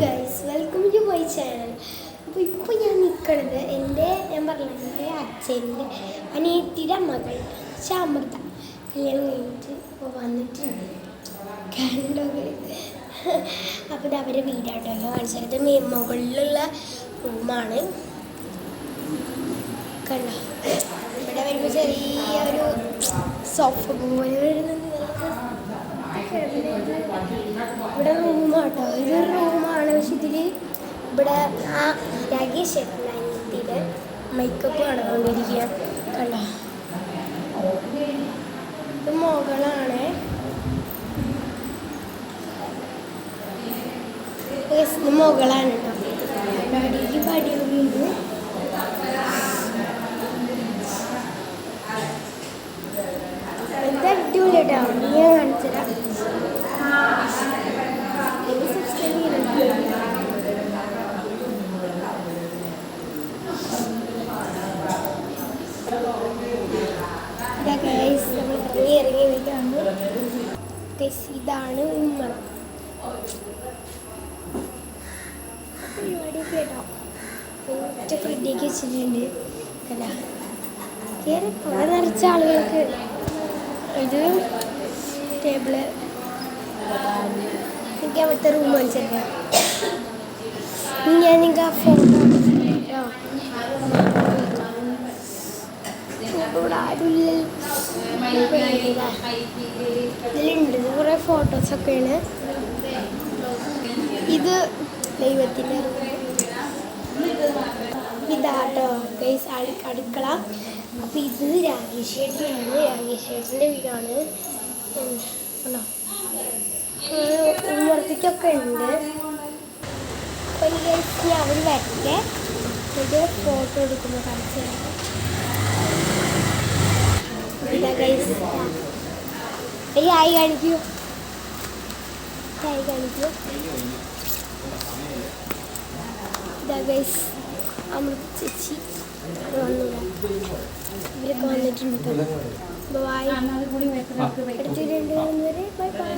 Guys, welcome to my channel. അപ്പോൾ ഇപ്പോൾ ഞാൻ നിൽക്കുന്നത് ഞാൻ പറഞ്ഞത് എൻ്റെ അച്ഛൻ്റെ അനിയത്തിയുടെ മകൾ അമൃത കല്യാണം കഴിഞ്ഞിട്ട് ഇപ്പോൾ വന്നിട്ടുണ്ട്. കണ്ടത് അപ്പോൾ ഇത് അവരുടെ വീടായിട്ടല്ലോ കാണിച്ചത്. മുകളിലുള്ള റൂമാണ്. കണ്ടോ, ഇവിടെ വരുമ്പോൾ ചെറിയൊരു സോഫ പോലെ വരുന്നത്. ഇവിടെ റൂമാട്ടോ, ഇതൊരു റൂമാണ്. പക്ഷെ ഇതിൽ ഇവിടെ ആ രാകേഷ് അനിയത്തിയുടെ മേക്കപ്പ് നടന്നുകൊണ്ടിരിക്കുക. കണ്ടോ, ഇത് മുകളാണ്. ഇത് മുകളാണ് കേട്ടോ. അടിക്ക് പടിയുണ്ട്. ഇത് അടിപൊളി കേട്ടോ. ഞാൻ കാണിച്ചുതരാം. ഇറങ്ങി വീട്ടാണ്. ഇതാണ് ഉമ്മറം. പരിപാടിയൊക്കെ കേട്ടോ. ഒറ്റ റെഡിയാക്കി വെച്ചിട്ടുണ്ട്. അല്ല കയറി കുറെ നിറച്ച ആളുകൾക്ക്. ഇത് ടേബിള്. എനിക്ക് അവിടുത്തെ റൂം കാണിച്ചില്ല. ഞാൻ നിങ്ങൾക്ക് ആ ഫോട്ടോ കേട്ടോ. ഇവിടെ ആരുമില്ല. ഇതിലുണ്ട് കുറേ ഫോട്ടോസൊക്കെയാണ്. ഇത് ദൈവത്തിൻ്റെ ഇതാട്ടോ ഗൈസ് അടുക്കള. അപ്പം ഇത് രാകേഷ് ചേട്ടനാണ്. രാകേഷ് ചേട്ടൻ്റെ വീടാണ്. ഉമ്മർത്തിക്കൊക്കെ ഉണ്ട്. അപ്പം ഈ ഗൈസ് അവർ വരട്ടെ. ഇത് ഫോട്ടോ എടുക്കുമ്പോൾ കാണിച്ചു തരാം. ഇതാ ഗൈസ്, ആയി കാണിക്കൂ. ഇതാ ഗൈസ് അമൃത ചേച്ചി വന്നില്ല. ഇവരൊക്കെ വന്നിട്ടുണ്ട്. ബൈ. അടുത്ത 2 ബൈ ബൈ.